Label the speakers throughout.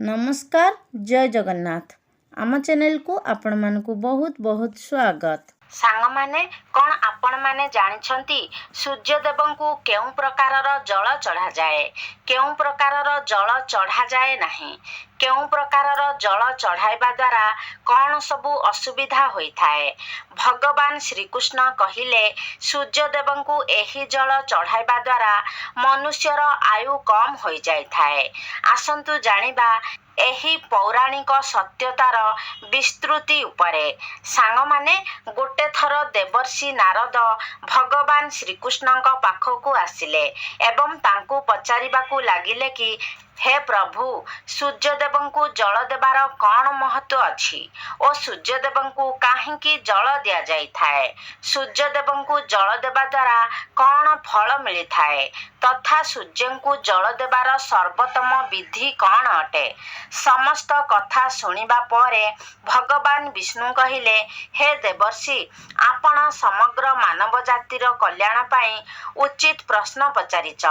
Speaker 1: नमस्कार जय जगन्नाथ आम चैनल को आपण मानकु बहुत बहुत स्वागत।
Speaker 2: सांग माने कौन आपण माने जानिछंती सूर्यदेवंकु केउ प्रकारर जल चढ़ा जाए केउ प्रकारर जल चढ़ा जाए नहीं केउ प्रकारर जल चढ़ाइबा द्वारा कौन सबु असुविधा होइथाए। भगवान श्रीकृष्ण कहिले सूर्यदेवंकु एही जल चढ़ाइबा द्वारा मनुष्यर आयु कम होई जाइथाए। आसंतु जानिबा एही पौराणिक सत्यतार विस्तृति उपरे। सांग माने गोटे थर देवर्षि नारद भगवान श्रीकृष्णଙ୍କ पाखକୁ ଆସିଲେ ଏବଂ ତାଙ୍କୁ ପଚାରିବାକୁ ଲାଗିଲେ କି हे प्रभु सूर्यदेवंकु जल देवार कौन महत्व अछि ओ सूर्यदेवंकु काहींकी जल दिया जाई थाए। सूर्यदेवंकु जल देवा द्वारा कौन फल मिली थाए तथा सूर्यंकु जल देवार सर्वोत्तम विधि कौन अटे। समस्त कथा सुनिबा परे भगवान विष्णु कहिले हे देवर्षि आपण समग्र मानव जातिर कल्याण पाई उचित प्रश्न पचारिच।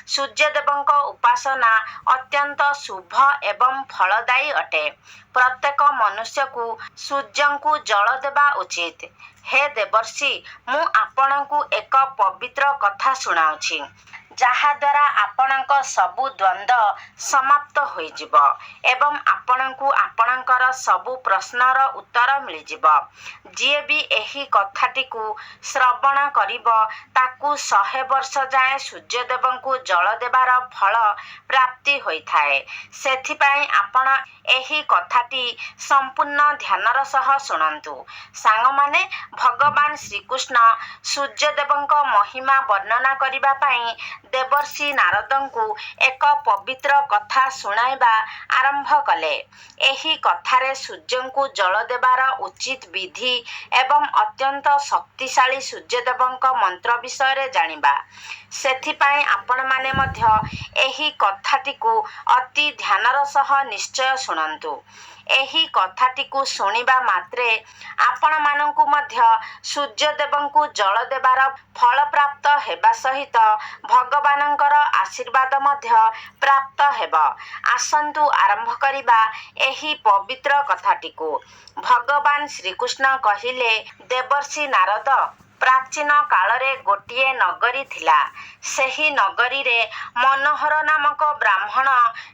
Speaker 2: सूर्यदेवंक उपासना अत्यंत शुभ एवं फलदायी अटे। प्रत्येक मनुष्य को सूर्यंकु जल देवा उचित। हे देवर्षि मु आपणकु एक पवित्र कथा सुनाउछि जहा द्वारा आपणक सबु द्वंद्व समाप्त होई जिवो एवं आपणकु आपणकर सबु प्रश्नर उत्तर मिली जिवो। जिए भी एही कथाटिकु श्रवण करिब ताकु 100 वर्ष जाए सूर्यदेवंकु जल देवार फल प्राप्ति होइथाए। सेथिपाई आपण एही कथाटी संपूर्ण ध्यानर सह सुनंतु। सांग माने भगवान श्रीकृष्ण सूर्यदेवंक महिमा वर्णना करिबा पाई देवर्षि नारदंकु एक पवित्र कथा सुनाइबा आरंभ कले। एही कथारे सूर्यंकु जल देवार उचित विधि एवं अत्यंत शक्तिशाली सूर्यदेवंक मंत्र विषय जानिबा। सेथिपाई आपण माने मध्य एही कथाटिकु अति ध्यानर सह निश्चय सुनंतु। एही कथाटिकु सुनिबा मात्रे आपण मानंकु मध्य सूर्यदेवंकु जल देवार फल प्राप्त हेबा सहित भगवानंकर आशीर्वाद मध्य प्राप्त हेब। आसंतु आरंभ करिबा एही पवित्र कथाटिकु। भगवान श्रीकृष्ण कहिले देवर्षि नारद प्राचीन कालरे गोटिए नगरी थिला। सेही नगरी रे मनोहर नामक ब्राह्मण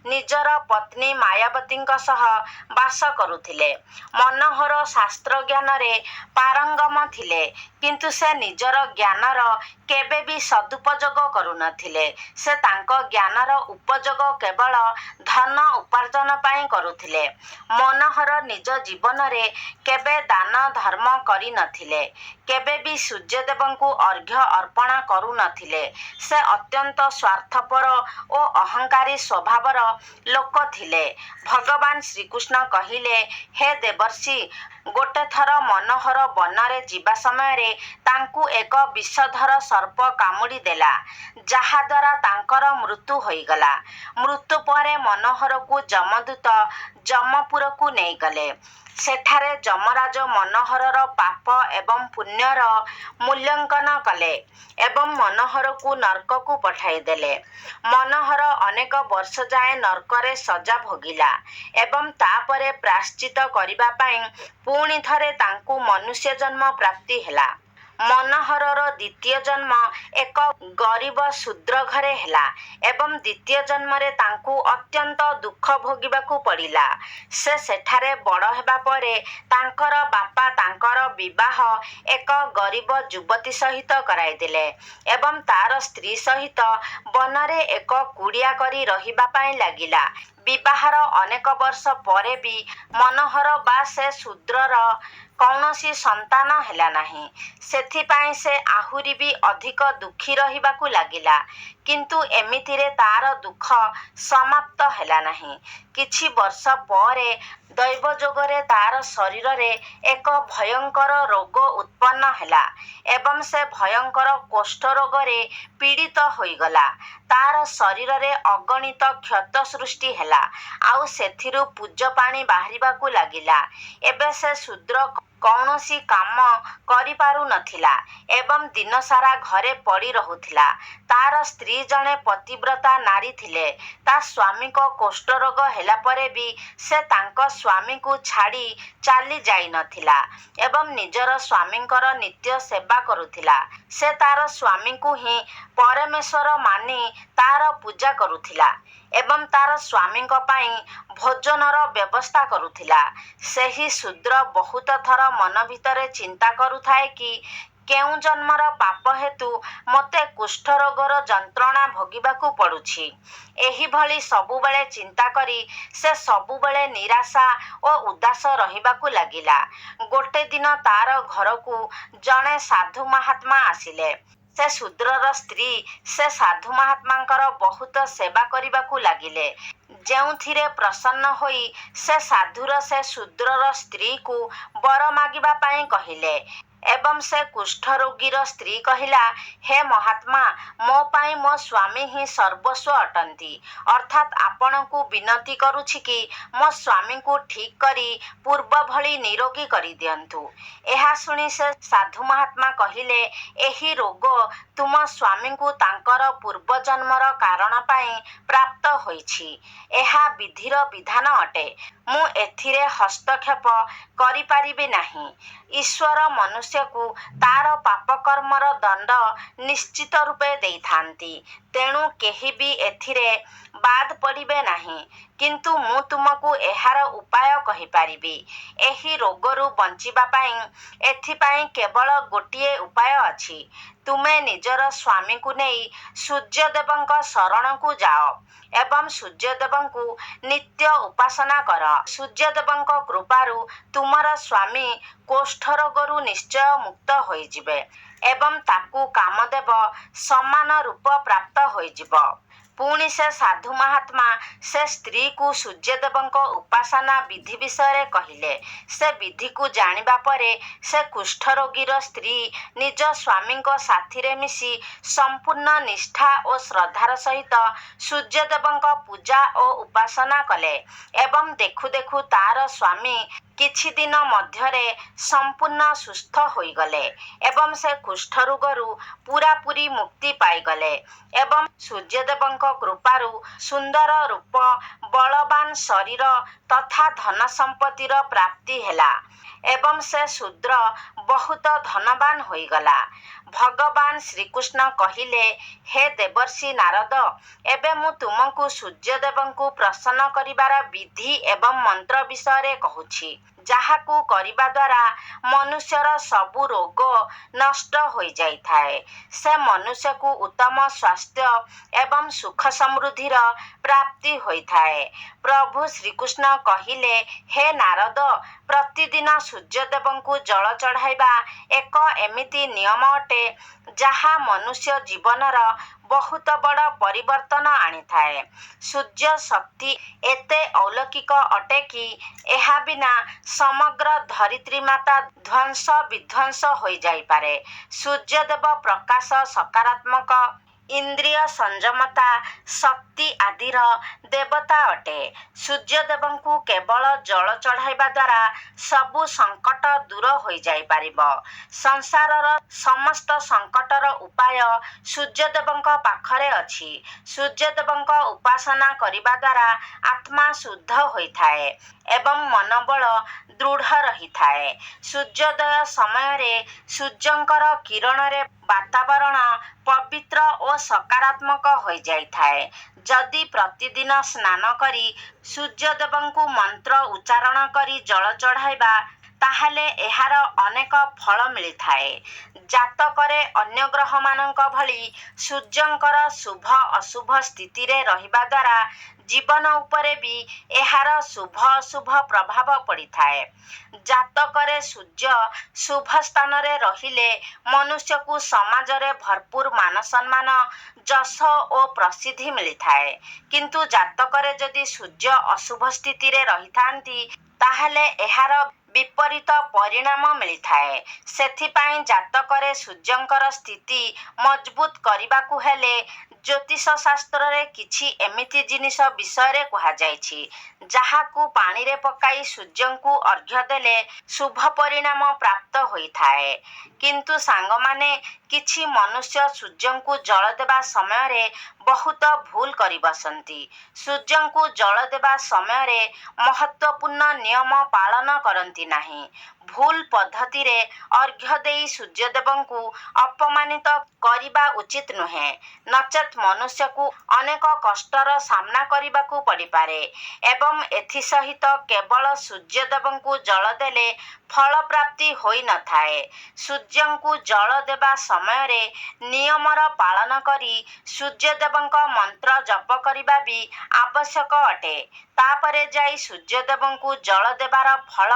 Speaker 2: निजर पत्नी मायावतींक सह बास करुथिले। मनोहर शास्त्र ज्ञान रे पारंगम थिले किंतु से निजर ज्ञानर केबे भी सदुपयोग करुनथिले। से तांको ज्ञानर उपयोग केवल धन उपार्जन पाई करुथिले। मनोहर निज जीवन रे केबे दान धर्म करि नथिले केबे भी सूर्यदेवंकु अर्घ्य अर्पण करू नथिले। से अत्यंत स्वार्थपर ओ अहंकारी स्वभावर लोक थिले। भगवान श्रीकृष्ण कहिले हे देवर्षि गोटे थर मनोहर बनरे जीवा समय रे तांकु एक विषधर सर्प कामुड़ी देला जहा द्वारा तांकर मृत्यु होईगला। मृत्यु परे मनोहर को जमदूत जमपुर को नहीं गले। सेठारे जमराज मनोहरर पाप एवं पुण्यर मूल्यांकन कले एवं मनोहर को नरक को पठाई देले। मनोहर अनेक वर्ष जाए नरकरे सजा भोगिला एवं तापरे प्राश्चित करिबा पाई पुणी थरे तांकु मनुष्य जन्म प्राप्ति हेला। मनोहरर द्वितीय जन्म एक गरीब शूद्र घरे हेला एवं द्वितीय जन्म रे तांकु अत्यंत दुख भोगिबाकु पड़िला। से सेठारे बड़ हेबा परे तांकर बापा तांकर विवाह एक गरीब युवती सहित कराई दिले एवं तार स्त्री सहित बनरे एक कुड़िया करी रहिबा पाई लागिला। विवाहर अनेक वर्ष परे भी मनोहर बा से शूद्रर कौनसी संतान हेला नहीं। सेथिपाई से आहुरी भी अधिक दुखी रहिबाकु लागिला किंतु एमितिरे तार दुख समाप्त हेला नहीं। किछि वर्ष परे दैव जोगरे तार शरीर रे एक भयंकर रोग उत्पन्न हेला एवं से भयंकर कोष्ठ रोग रे पीड़ित होईगला। तार शरीर रे अगणित क्षत सृष्टि हेला आउ सेथिरु पूज पानी बाहरिबाकु लागिला। एबे से शूद्र କୌଣସି କାମ କରିପାରୁନଥିଲା ଏବଂ ଦିନସାରା ଘରେ ପଡ଼ି ରହୁଥିଲା। ତାର ସ୍ତ୍ରୀ ଜଣେ ପତିବ୍ରତା ନାରୀ ଥିଲେ। ତା ସ୍ୱାମୀଙ୍କ କୁଷ୍ଠରୋଗ ହେଲା ପରେ ବି ସେ ତାଙ୍କ ସ୍ୱାମୀଙ୍କୁ ଛାଡ଼ି ଚାଲି ଯାଇନଥିଲା ଏବଂ ନିଜର ସ୍ୱାମୀଙ୍କର ନିତ୍ୟ ସେବା କରୁଥିଲା। ସେ ତାର ସ୍ୱାମୀଙ୍କୁ ହିଁ ପରମେଶ୍ୱର ମାନି ତାର ପୂଜା କରୁଥିଲା ଏବଂ ତାର ସ୍ୱାମୀଙ୍କ ପାଇଁ ଭୋଜନର ବ୍ୟବସ୍ଥା କରୁଥିଲା। ସେହି ଶୂଦ୍ର ବହୁତ ଥର ମନ ଭିତରେ ଚିନ୍ତା କରୁଥାଏ କି କେଉଁ ଜନ୍ମର ପାପ ହେତୁ ମୋତେ କୁଷ୍ଠରୋଗର ଯନ୍ତ୍ରଣା ଭୋଗିବାକୁ ପଡ଼ୁଛି। ଏହିଭଳି ସବୁବେଳେ ଚିନ୍ତା କରି ସେ ସବୁବେଳେ ନିରାଶା ଓ ଉଦାସ ରହିବାକୁ ଲାଗିଲା। ଗୋଟେ ଦିନ ତାର ଘରକୁ ଜଣେ ସାଧୁ ମହାତ୍ମା ଆସିଲେ। ସେ ଶୂଦ୍ରର ସ୍ତ୍ରୀ ସେ ସାଧୁ ମହାତ୍ମାଙ୍କର ବହୁତ ସେବା କରିବାକୁ ଲାଗିଲେ। ଯେଉଁଥିରେ ପ୍ରସନ୍ନ ହୋଇ ସେ ସାଧୁର ସେ ଶୂଦ୍ରର ସ୍ତ୍ରୀକୁ ବର ମାଗିବା ପାଇଁ କହିଲେ ଏବଂ ସେ କୁଷ୍ଠରୋଗୀର ସ୍ତ୍ରୀ କହିଲା, ହେ ମହାତ୍ମା, ମୋ ପାଇଁ ମୋ ସ୍ୱାମୀ ହିଁ ସର୍ବସ୍ୱ ଅଟନ୍ତି। ଅର୍ଥାତ୍ ଆପଣଙ୍କୁ ବିନତି କରୁଛି କି ମୋ ସ୍ୱାମୀଙ୍କୁ ଠିକ୍ କରି ପୂର୍ବ ଭଳି ନିରୋଗୀ କରିଦିଅନ୍ତୁ। ଏହା ଶୁଣି ସେ ସାଧୁ ମହାତ୍ମା କହିଲେ, ଏହି ରୋଗ ତୁମ ସ୍ୱାମୀଙ୍କୁ ତାଙ୍କର ପୂର୍ବଜନ୍ମର କାରଣ ପାଇଁ ପ୍ରାପ୍ତ ହୋଇଛି। ଏହା ବିଧିର ବିଧାନ ଅଟେ। ମୁଁ ଏଥିରେ ହସ୍ତକ୍ଷେପ କରିପାରିବି ନାହିଁ। ଈଶ୍ୱର ମନୁଷ୍ୟକୁ ତାର ପାପକର୍ମର ଦଣ୍ଡ ନିଶ୍ଚିତ ରୂପେ ଦେଇଥାନ୍ତି। ତେଣୁ କେହି ବି ଏଥିରେ ବାଦ୍ ପଡ଼ିବେ ନାହିଁ। କିନ୍ତୁ ମୁଁ ତୁମକୁ ଏହାର ଉପାୟ କହିପାରିବି। ଏହି ରୋଗରୁ ବଞ୍ଚିବା ପାଇଁ ଏଥିପାଇଁ କେବଳ ଗୋଟିଏ ଉପାୟ ଅଛି। ତୁମେ ନିଜର ସ୍ୱାମୀଙ୍କୁ ନେଇ ସୂର୍ଯ୍ୟଦେବଙ୍କ ଶରଣକୁ ଯାଅ ଏବଂ ସୂର୍ଯ୍ୟଦେବଙ୍କୁ ନିତ୍ୟ ଉପାସନା କର। ସୂର୍ଯ୍ୟଦେବଙ୍କ କୃପାରୁ ତୁମର ସ୍ୱାମୀ କୁଷ୍ଠରୋଗରୁ ନିଶ୍ଚୟ ମୁକ୍ତ ହୋଇଯିବେ ଏବଂ ତାକୁ କାମଦେବ ସମାନ ରୂପ ପ୍ରାପ୍ତ ହୋଇଯିବ। ପୁଣି ସେ ସାଧୁ ମହାତ୍ମା ସେ ସ୍ତ୍ରୀକୁ ସୂର୍ଯ୍ୟଦେବଙ୍କ ଉପାସନା ବିଧି ବିଷୟରେ କହିଲେ। ସେ ବିଧିକୁ ଜାଣିବା ପରେ ସେ କୁଷ୍ଠରୋଗୀର ସ୍ତ୍ରୀ ନିଜ ସ୍ୱାମୀଙ୍କ ସାଥିରେ ମିଶି ସମ୍ପୂର୍ଣ୍ଣ ନିଷ୍ଠା ଓ ଶ୍ରଦ୍ଧାର ସହିତ ସୂର୍ଯ୍ୟଦେବଙ୍କ ପୂଜା ଓ ଉପାସନା କଲେ ଏବଂ ଦେଖୁ ଦେଖୁ ତାର ସ୍ୱାମୀ କିଛି ଦିନ ମଧ୍ୟରେ ସମ୍ପୂର୍ଣ୍ଣ ସୁସ୍ଥ ହୋଇଗଲେ ଏବଂ ସେ କୁଷ୍ଠରୋଗରୁ ପୂରାପୂରି ମୁକ୍ତି ପାଇଗଲେ ଏବଂ ସୂର୍ଯ୍ୟଦେବଙ୍କ କୃପାରୁ ସୁନ୍ଦର ରୂପ, ବଳବାନ ଶରୀର ତଥା ଧନ ସମ୍ପତ୍ତିର ପ୍ରାପ୍ତି ହେଲା ଏବଂ ସେ ଶୂଦ୍ର ବହୁତ ଧନବାନ ହୋଇଗଲା। ଭଗବାନ ଶ୍ରୀକୃଷ୍ଣ କହିଲେ, ହେ ଦେବର୍ଷି ନାରଦ, ଏବେ ମୁଁ ତୁମକୁ ସୂର୍ଯ୍ୟଦେବଙ୍କୁ ପ୍ରସନ୍ନ କରିବାର ବିଧି ଏବଂ ମନ୍ତ୍ର ବିଷୟରେ କହୁଛି, ଯାହାକୁ କରିବା ଦ୍ୱାରା ମନୁଷ୍ୟର ସବୁ ରୋଗ ନଷ୍ଟ ହୋଇଯାଇଥାଏ। ସେ ମନୁଷ୍ୟକୁ ଉତ୍ତମ ସ୍ୱାସ୍ଥ୍ୟ ଏବଂ ସୁଖ ସମୃଦ୍ଧିର ପ୍ରାପ୍ତି ହୋଇଥାଏ। ପ୍ରଭୁ ଶ୍ରୀକୃଷ୍ଣ କହିଲେ, ହେ ନାରଦ, ପ୍ରତିଦିନ ସୂର୍ଯ୍ୟଦେବଙ୍କୁ ଜଳ ଚଢ଼ାଇବା ଏକ ଏମିତି ନିୟମ ଅଟେ ଯାହା ମନୁଷ୍ୟ ଜୀବନର ବହୁତ ବଡ଼ ପରିବର୍ତ୍ତନ ଆଣିଥାଏ। ସୂର୍ଯ୍ୟ ଶକ୍ତି ଏତେ ଅଲୌକିକ ଅଟେ କି ଏହା ବିନା ସମଗ୍ର ଧରିତ୍ରୀ ମାତା ଧ୍ୱଂସ ବିଧ୍ୱଂସ ହୋଇଯାଇପାରେ। ସୂର୍ଯ୍ୟଦେବ ପ୍ରକାଶ, ସକାରାତ୍ମକ, ଇନ୍ଦ୍ରିୟ ସଂଯମତା, ଶକ୍ତି ଆଦିର ଦେବତା ଅଟେ। ସୂର୍ଯ୍ୟଦେବଙ୍କୁ କେବଳ ଜଳ ଚଢ଼ାଇବା ଦ୍ୱାରା ସବୁ ସଙ୍କଟ ଦୂର ହୋଇଯାଇପାରିବ। ସଂସାରର ସମସ୍ତ ସଙ୍କଟର ଉପାୟ ସୂର୍ଯ୍ୟଦେବଙ୍କ ପାଖରେ ଅଛି। ସୂର୍ଯ୍ୟଦେବଙ୍କ ଉପାସନା କରିବା ଦ୍ୱାରା ଆତ୍ମା ଶୁଦ୍ଧ ହୋଇଥାଏ ଏବଂ ମନୋବଳ ଦୃଢ଼ ରହିଥାଏ। ସୂର୍ଯ୍ୟୋଦୟ ସମୟରେ ସୂର୍ଯ୍ୟଙ୍କର କିରଣରେ ବାତାବରଣ ପବିତ୍ର ଓ ସକାରାତ୍ମକ ହୋଇଯାଇଥାଏ। ଯଦି ପ୍ରତିଦିନ ସ୍ନାନ କରି ସୂର୍ଯ୍ୟଦେବଙ୍କୁ ମନ୍ତ୍ର ଉଚ୍ଚାରଣ କରି ଜଳ ଚଢ଼ାଇବା, ତାହେଲେ ଏହାର ଅନେକ ଫଳ ମିଳିଥାଏ। ଜାତକରେ ଅନ୍ୟ ଗ୍ରହମାନଙ୍କ ଭଳି ସୂର୍ଯ୍ୟଙ୍କର ଶୁଭ ଅଶୁଭ ସ୍ଥିତିରେ ରହିବା ଦ୍ୱାରା ଜୀବନ ଉପରେ ବି ଏହାର ଶୁଭ ଅଶୁଭ ପ୍ରଭାବ ପଡ଼ିଥାଏ। ଜାତକରେ ସୂର୍ଯ୍ୟ ଶୁଭ ସ୍ଥାନରେ ରହିଲେ ମନୁଷ୍ୟକୁ ସମାଜରେ ଭରପୁର ମାନସମ୍ମାନ, ଯଶ ଓ ପ୍ରସିଦ୍ଧି ମିଳିଥାଏ। କିନ୍ତୁ ଜାତକରେ ଯଦି ସୂର୍ଯ୍ୟ ଅଶୁଭ ସ୍ଥିତିରେ ରହିଥାନ୍ତି, ତାହେଲେ ଏହାର ବିପରୀତ ପରିଣାମ ମିଳିଥାଏ। ସେଥିପାଇଁ ଜାତକରେ ସୂର୍ଯ୍ୟଙ୍କର ସ୍ଥିତି ମଜବୁତ କରିବାକୁ ହେଲେ ଜ୍ୟୋତିଷ ଶାସ୍ତ୍ରରେ କିଛି ଏମିତି ଜିନିଷ ବିଷୟରେ କୁହାଯାଇଛି ଯାହାକୁ ପାଣିରେ ପକାଇ ସୂର୍ଯ୍ୟଙ୍କୁ ଅର୍ଘ୍ୟ ଦେଲେ ଶୁଭ ପରିଣାମ ପ୍ରାପ୍ତ ହୋଇଥାଏ। କିନ୍ତୁ ସାଙ୍ଗମାନେ, କିଛି ମନୁଷ୍ୟ ସୂର୍ଯ୍ୟଙ୍କୁ ଜଳ ଦେବା ସମୟରେ ବହୁତ ଭୁଲ କରି ବସନ୍ତି। ସୂର୍ଯ୍ୟଙ୍କୁ ଜଳ ଦେବା ସମୟରେ ମହତ୍ତ୍ୱପୂର୍ଣ୍ଣ ନିୟମ ପାଳନ କରନ୍ତି ନାହିଁ। ଭୁଲ ପଦ୍ଧତିରେ ଅର୍ଘ୍ୟ ଦେଇ ସୂର୍ଯ୍ୟଦେବଙ୍କୁ ଅପମାନିତ କରିବା ଉଚିତ ନୁହେଁ। ନଚେତ୍ ମନୁଷ୍ୟକୁ ଅନେକ କଷ୍ଟର ସାମ୍ନା କରିବାକୁ ପଡ଼ିପାରେ ଏବଂ ଏଥିସହିତ କେବଳ ସୂର୍ଯ୍ୟଦେବଙ୍କୁ ଜଳ ଦେଲେ ଫଳ ପ୍ରାପ୍ତି ହୋଇନଥାଏ। ସୂର୍ଯ୍ୟଙ୍କୁ ଜଳ ଦେବା ସମୟରେ ନିୟମର ପାଳନ କରି ସୂର୍ଯ୍ୟଦେବଙ୍କ ମନ୍ତ୍ର ଜପ କରିବା ବି ଆବଶ୍ୟକ ଅଟେ। ତାପରେ ଯାଇ ସୂର୍ଯ୍ୟଦେବଙ୍କୁ ଜଳ ଦେବାର ଫଳ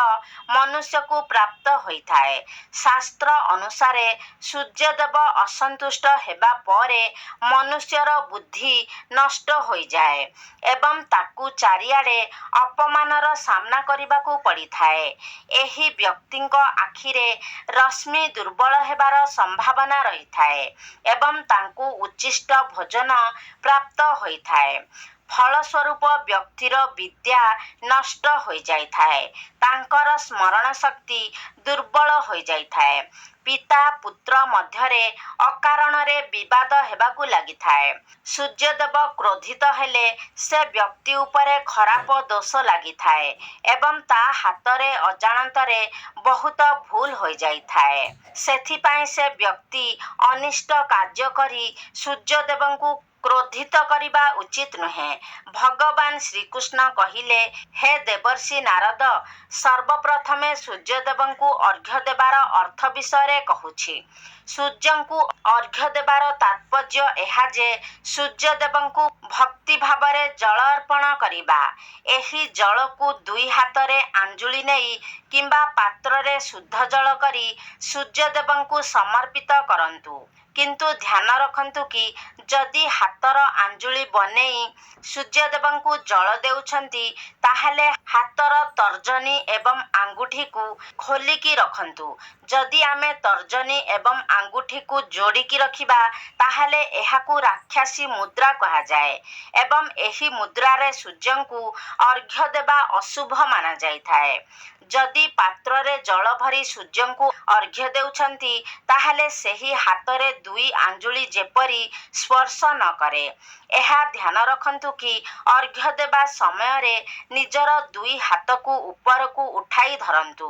Speaker 2: ମନୁଷ୍ୟକୁ ପ୍ରାପ୍ତ ହୋଇଥାଏ। ଶାସ୍ତ୍ର ଅନୁସାରେ ସୂର୍ଯ୍ୟଦେବ ଅସନ୍ତୁଷ୍ଟ ହେବା ପରେ ମନୁଷ୍ୟର ବୁଦ୍ଧି ନଷ୍ଟ ହୋଇଯାଏ ଏବଂ ତାକୁ ଚାରିଆଡ଼େ ଅପମାନର ସାମ୍ନା କରିବାକୁ ପଡ଼ିଥାଏ। ଏହି ବ୍ୟକ୍ତିଙ୍କ ଆଖିରେ ରଶ୍ମି ଦୁର୍ବଳ ହେବାର ସମ୍ଭାବନା ରହିଥାଏ ଏବଂ ତାଙ୍କୁ ଉଚ୍ଛିଷ୍ଟ ଭୋଜନ ପ୍ରାପ୍ତ ହୋଇଥାଏ। ଫଳସ୍ୱରୂପ ବ୍ୟକ୍ତିର ବିଦ୍ୟା ନଷ୍ଟ ହୋଇଯାଇଥାଏ। ତାଙ୍କର ସ୍ମରଣ ଶକ୍ତି ଦୁର୍ବଳ ହୋଇଯାଇଥାଏ। ପିତା ପୁତ୍ର ମଧ୍ୟରେ ଅକାରଣରେ ବିବାଦ ହେବାକୁ ଲାଗିଥାଏ। ସୂର୍ଯ୍ୟଦେବ କ୍ରୋଧିତ ହେଲେ ସେ ବ୍ୟକ୍ତି ଉପରେ ଖରାପ ଦୋଷ ଲାଗିଥାଏ ଏବଂ ତା ହାତରେ ଅଜାଣତରେ ବହୁତ ଭୁଲ ହୋଇଯାଇଥାଏ। ସେଥିପାଇଁ ସେ ବ୍ୟକ୍ତି ଅନିଷ୍ଟ କାର୍ଯ୍ୟ କରି ସୂର୍ଯ୍ୟଦେବଙ୍କୁ କ୍ରୋଧିତ କରିବା ଉଚିତ ନୁହେଁ। ଭଗବାନ ଶ୍ରୀକୃଷ୍ଣ କହିଲେ, ହେ ଦେବର୍ଷି ନାରଦ, ସର୍ବପ୍ରଥମେ ସୂର୍ଯ୍ୟଦେବଙ୍କୁ ଅର୍ଘ୍ୟ ଦେବାର ଅର୍ଥ ବିଷୟରେ କହୁଛି। ସୂର୍ଯ୍ୟଙ୍କୁ ଅର୍ଘ୍ୟ ଦେବାର ତାତ୍ପର୍ଯ୍ୟ ଏହା ଯେ ସୂର୍ଯ୍ୟଦେବଙ୍କୁ ଭକ୍ତିଭାବରେ ଜଳ ଅର୍ପଣ କରିବା। ଏହି ଜଳକୁ 2 ହାତରେ ଆଞ୍ଜୁଳି ନେଇ କିମ୍ବା ପାତ୍ରରେ ଶୁଦ୍ଧ ଜଳ କରି ସୂର୍ଯ୍ୟଦେବଙ୍କୁ ସମର୍ପିତ କରନ୍ତୁ। କିନ୍ତୁ ଧ୍ୟାନ ରଖନ୍ତୁ କି ଯଦି ହାତର ଆଞ୍ଜୁଳି ବନେଇ ସୂର୍ଯ୍ୟଦେବଙ୍କୁ ଜଳ ଦେଉଛନ୍ତି ତାହେଲେ ହାତର ତର୍ଜନୀ ଏବଂ ଆଙ୍ଗୁଠିକୁ ଖୋଲିକି ରଖନ୍ତୁ। ଯଦି ଆମେ ତର୍ଜନୀ ଏବଂ ଆଙ୍ଗୁଠିକୁ ଯୋଡ଼ିକି ରଖିବା ତାହେଲେ ଏହାକୁ ରାକ୍ଷସୀ ମୁଦ୍ରା କୁହାଯାଏ ଏବଂ ଏହି ମୁଦ୍ରାରେ ସୂର୍ଯ୍ୟଙ୍କୁ ଅର୍ଘ୍ୟ ଦେବା ଅଶୁଭ ମାନାଯାଇଥାଏ। ଯଦି ପାତ୍ରରେ ଜଳ ଭରି ସୂର୍ଯ୍ୟଙ୍କୁ ଅର୍ଘ୍ୟ ଦେଉଛନ୍ତି ତାହେଲେ ସେହି ହାତରେ 2 ଆଞ୍ଜୁଳି ଯେପରି ସ୍ପର୍ଶ ନ କରେ। ଏହା ଧ୍ୟାନ ରଖନ୍ତୁ କି ଅର୍ଘ୍ୟ ଦେବା ସମୟରେ ନିଜର 2 ହାତକୁ ଉପରକୁ ଉଠାଇ ଧରନ୍ତୁ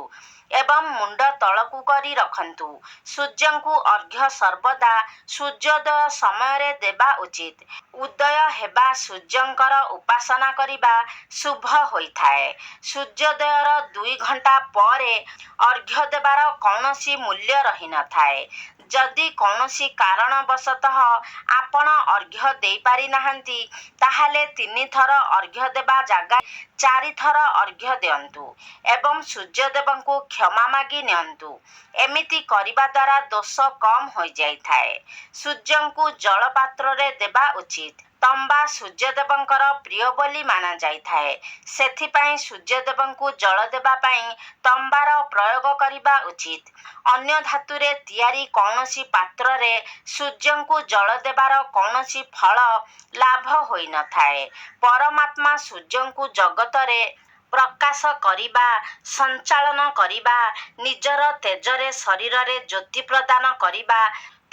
Speaker 2: ଏବଂ ମୁଣ୍ଡ ତଳକୁ କରି ରଖନ୍ତୁ। ସୂର୍ଯ୍ୟଙ୍କୁ ଅର୍ଘ୍ୟ ସର୍ବଦା ସୂର୍ଯ୍ୟୋଦୟ ସମୟରେ ଦେବା ଉଚିତ। ଉଦୟ ହେବା ସୂର୍ଯ୍ୟଙ୍କର ଉପାସନା କରିବା ଶୁଭ ହୋଇଥାଏ। ସୂର୍ଯ୍ୟୋଦୟର 2 ଘଣ୍ଟା ପରେ ଅର୍ଘ୍ୟ ଦେବାର କୌଣସି ମୂଲ୍ୟ ରହିନଥାଏ। ଯଦି କୌଣସି କାରଣବଶତଃ ଆପଣ ଅର୍ଘ୍ୟ ଦେଇପାରିନାହାନ୍ତି ତାହେଲେ 3 ଥର ଅର୍ଘ୍ୟ ଦେବା ଜାଗାରେ 4 ଥର ଅର୍ଘ୍ୟ ଦିଅନ୍ତୁ ଏବଂ ସୂର୍ଯ୍ୟଦେବଙ୍କୁ କ୍ଷମା ମାଗି ନିଅନ୍ତୁ। ଏମିତି କରିବା ଦ୍ୱାରା ଦୋଷ କମ୍ ହୋଇଯାଇଥାଏ। ସୂର୍ଯ୍ୟଙ୍କୁ ଜଳ ପାତ୍ରରେ ଦେବା ଉଚିତ। ତମ୍ବା ସୂର୍ଯ୍ୟଦେବଙ୍କର ପ୍ରିୟ ବୋଲି ମାନାଯାଇଥାଏ। ସେଥିପାଇଁ ସୂର୍ଯ୍ୟଦେବଙ୍କୁ ଜଳ ଦେବା ପାଇଁ ତମ୍ବାର ପ୍ରୟୋଗ କରିବା ଉଚିତ। ଅନ୍ୟ ଧାତୁରେ ତିଆରି କୌଣସି ପାତ୍ରରେ ସୂର୍ଯ୍ୟଙ୍କୁ ଜଳ ଦେବାର କୌଣସି ଫଳ ଲାଭ ହୋଇନଥାଏ। ପରମାତ୍ମା ସୂର୍ଯ୍ୟଙ୍କୁ ଜଗତରେ ପ୍ରକାଶ କରିବା, ସଞ୍ଚାଳନ କରିବା, ନିଜର ତେଜରେ ଶରୀରରେ ଜ୍ୟୋତି ପ୍ରଦାନ କରିବା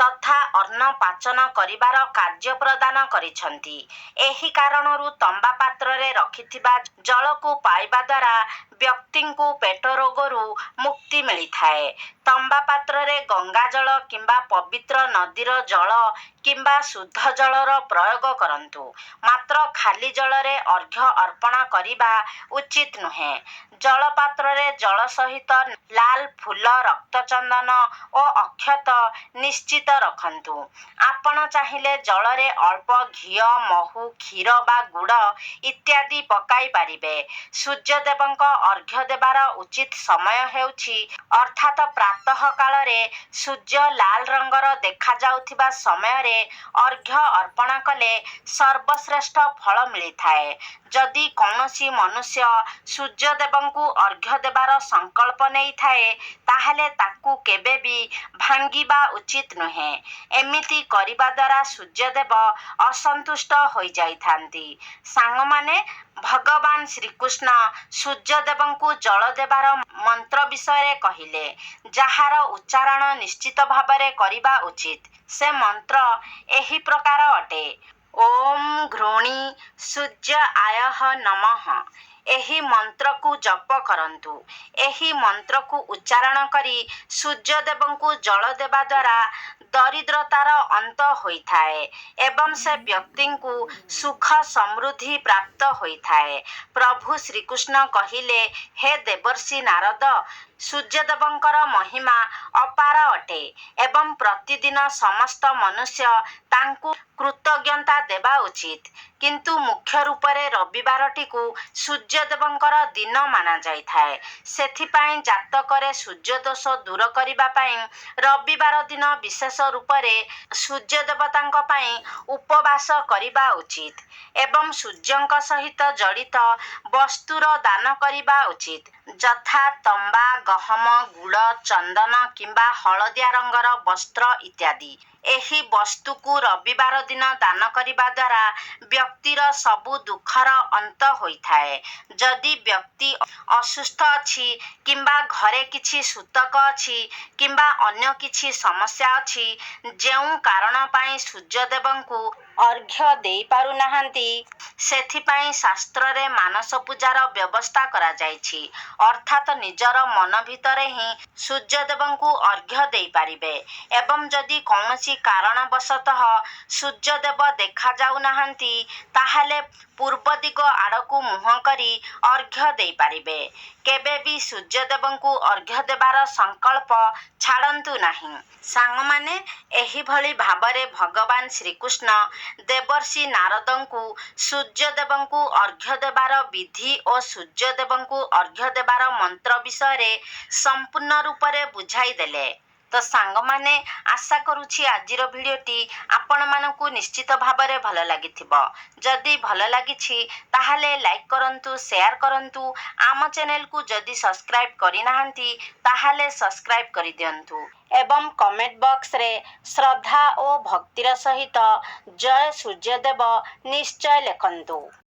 Speaker 2: ତଥା ଅନ୍ନ ପାଚନ କରିବାର କାର୍ଯ୍ୟ ପ୍ରଦାନ କରିଛନ୍ତି। ଏହି କାରଣରୁ ତମ୍ବା ପାତ୍ରରେ ରଖିଥିବା ଜଳକୁ ପାଇବା ଦ୍ୱାରା ବ୍ୟକ୍ତିଙ୍କୁ ପେଟ ରୋଗରୁ ମୁକ୍ତି ମିଳିଥାଏ। ତମ୍ବା ପାତ୍ରରେ ଗଙ୍ଗାଜଳ କିମ୍ବା ପବିତ୍ର ନଦୀର ଜଳ କିମ୍ବା ଶୁଦ୍ଧ ଜଳର ପ୍ରୟୋଗ କରନ୍ତୁ। ମାତ୍ର ଖାଲି ଜଳରେ ଅର୍ଘ୍ୟ ଅର୍ପଣ କରିବା ଉଚିତ ନୁହେଁ। ଜଳ ପାତ୍ରରେ ଜଳ ସହିତ ଲାଲ ଫୁଲ, ରକ୍ତଚନ୍ଦନ ଓ ଅକ୍ଷତ ନିଶ୍ଚିତ ରଖନ୍ତୁ। ଆପଣ ଚାହିଁଲେ ଜଳରେ ଅଳ୍ପ ଘିଅ, ମହୁ, କ୍ଷୀର ବା ଗୁଡ଼ ଇତ୍ୟାଦି ପକାଇ ପାରିବେ। ସୂର୍ଯ୍ୟଦେବଙ୍କ ଅର୍ଘ୍ୟ ଦେବାର ଉଚିତ ସମୟ ହେଉଛି ଅର୍ଥାତ୍ ପ୍ରାତଃ କାଳରେ ସୂର୍ଯ୍ୟ ଲାଲ ରଙ୍ଗର ଦେଖାଯାଉଥିବା ସମୟରେ ଅର୍ଘ୍ୟ ଅର୍ପଣ କଲେ ସର୍ବଶ୍ରେଷ୍ଠ ଫଳ ମିଳିଥାଏ। ଯଦି କୌଣସି ମନୁଷ୍ୟ ସୂର୍ଯ୍ୟଦେବଙ୍କୁ ଅର୍ଘ୍ୟ ଦେବାର ସଂକଳ୍ପ ନେଇଥାଏ ତାହେଲେ ତାକୁ କେବେ ବି ଭାଙ୍ଗିବା ଉଚିତ ନୁହେଁ। ଏମିତି କରିବା ଦ୍ୱାରା ସୂର୍ଯ୍ୟଦେବ ଅସନ୍ତୁଷ୍ଟ ହୋଇଯାଇଥାନ୍ତି। ସାଙ୍ଗମାନେ, ଭଗବାନ ଶ୍ରୀକୃଷ୍ଣ ସୂର୍ଯ୍ୟଦେବଙ୍କୁ ଜଳ ଦେବାର ମନ୍ତ୍ର ବିଷୟରେ କହିଲେ, ଯାହାର ଉଚ୍ଚାରଣ ନିଶ୍ଚିତ ଭାବରେ କରିବା ଉଚିତ। ସେ ମନ୍ତ୍ର ଏହି ପ୍ରକାର ଅଟେ: ଓମ୍ ଘୃଣୀ ସୂର୍ଯ୍ୟାୟ ନମଃ। ଏହି ମନ୍ତ୍ରକୁ ଜପ କରନ୍ତୁ। ଏହି ମନ୍ତ୍ରକୁ ଉଚ୍ଚାରଣ କରି ସୂର୍ଯ୍ୟଦେବଙ୍କୁ ଜଳ ଦେବା ଦ୍ୱାରା ଦରିଦ୍ରତାର ଅନ୍ତ ହୋଇଥାଏ ଏବଂ ସେ ବ୍ୟକ୍ତିଙ୍କୁ ସୁଖ ସମୃଦ୍ଧି ପ୍ରାପ୍ତ ହୋଇଥାଏ। ପ୍ରଭୁ ଶ୍ରୀକୃଷ୍ଣ କହିଲେ, ହେ ଦେବର୍ଷି ନାରଦ, ସୂର୍ଯ୍ୟଦେବଙ୍କର ମହିମା ଅପାର ଅଟେ ଏବଂ ପ୍ରତିଦିନ ସମସ୍ତ ମନୁଷ୍ୟ ତାଙ୍କୁ କୃତଜ୍ଞତା ଦେବା ଉଚିତ। କିନ୍ତୁ ମୁଖ୍ୟ ରୂପରେ ରବିବାରଟିକୁ ସୂର୍ଯ୍ୟଦେବଙ୍କର ଦିନ ମାନାଯାଇଥାଏ। ସେଥିପାଇଁ ଜାତକରେ ସୂର୍ଯ୍ୟଦୋଷ ଦୂର କରିବା ପାଇଁ ରବିବାର ଦିନ ବିଶେଷ ରୂପରେ ସୂର୍ଯ୍ୟଦେବତାଙ୍କ ପାଇଁ ଉପବାସ କରିବା ଉଚିତ ଏବଂ ସୂର୍ଯ୍ୟଙ୍କ ସହିତ ଜଡ଼ିତ ବସ୍ତୁର ଦାନ କରିବା ଉଚିତ, ଯଥା ତମ୍ବା, ଗହମ, ଗୁଡ଼, ଚନ୍ଦନ କିମ୍ବା ହଳଦିଆ ରଙ୍ଗର ବସ୍ତ୍ର ଇତ୍ୟାଦି। ଏହି ବସ୍ତୁକୁ ରବିବାର ଦିନ ଦାନ କରିବା ଦ୍ୱାରା ବ୍ୟକ୍ତିର ସବୁ ଦୁଃଖର ଅନ୍ତ ହୋଇଥାଏ। ଯଦି ବ୍ୟକ୍ତି ଅସୁସ୍ଥ ଅଛି କିମ୍ବା ଘରେ କିଛି ସୂତକ ଅଛି କିମ୍ବା ଅନ୍ୟ କିଛି ସମସ୍ୟା ଅଛି, ଯେଉଁ କାରଣ ପାଇଁ ସୂର୍ଯ୍ୟଦେବଙ୍କୁ ଅର୍ଘ୍ୟ ଦେଇପାରୁନାହାନ୍ତି, ସେଥିପାଇଁ ଶାସ୍ତ୍ରରେ ମାନସ ପୂଜାର ବ୍ୟବସ୍ଥା କରାଯାଇଛି। ଅର୍ଥାତ୍ ନିଜର ମନ ଭିତରେ ହିଁ ସୂର୍ଯ୍ୟଦେବଙ୍କୁ ଅର୍ଘ୍ୟ ଦେଇପାରିବେ ଏବଂ ଯଦି କୌଣସି କାରଣବଶତଃ ସୂର୍ଯ୍ୟଦେବ ଦେଖାଯାଉନାହାନ୍ତି ତାହେଲେ ପୂର୍ବ ଦିଗ ଆଡ଼କୁ ମୁହଁ କରି ଅର୍ଘ୍ୟ ଦେଇପାରିବେ। କେବେ ବି ସୂର୍ଯ୍ୟଦେବଙ୍କୁ ଅର୍ଘ୍ୟ ଦେବାର ସଂକଳ୍ପ ଛାଡ଼ନ୍ତୁ ନାହିଁ। ସାଙ୍ଗମାନେ, ଏହିଭଳି ଭାବରେ ଭଗବାନ ଶ୍ରୀକୃଷ୍ଣ ଦେବର୍ଷି ନାରଦଙ୍କୁ ସୂର୍ଯ୍ୟଦେବଙ୍କୁ ଅର୍ଘ୍ୟ ଦେବାର ବିଧି ଓ ସୂର୍ଯ୍ୟଦେବଙ୍କୁ ଅର୍ଘ୍ୟ ଦେବାର ମନ୍ତ୍ର ବିଷୟରେ ସମ୍ପୂର୍ଣ୍ଣ ରୂପରେ ବୁଝାଇଦେଲେ। ତ ସାଙ୍ଗମାନେ, ଆଶା କରୁଛି ଆଜିର ଭିଡ଼ିଓଟି ଆପଣମାନଙ୍କୁ ନିଶ୍ଚିତ ଭାବରେ ଭଲ ଲାଗିଥିବ। ଯଦି ଭଲ ଲାଗିଛି ତାହେଲେ ଲାଇକ୍ କରନ୍ତୁ, ସେୟାର କରନ୍ତୁ। ଆମ ଚ୍ୟାନେଲକୁ ଯଦି ସବସ୍କ୍ରାଇବ୍ କରିନାହାନ୍ତି ତାହେଲେ ସବସ୍କ୍ରାଇବ୍ କରିଦିଅନ୍ତୁ ଏବଂ କମେଣ୍ଟ ବକ୍ସରେ ଶ୍ରଦ୍ଧା ଓ ଭକ୍ତିର ସହିତ ଜୟ ସୂର୍ଯ୍ୟଦେବ ନିଶ୍ଚୟ ଲେଖନ୍ତୁ।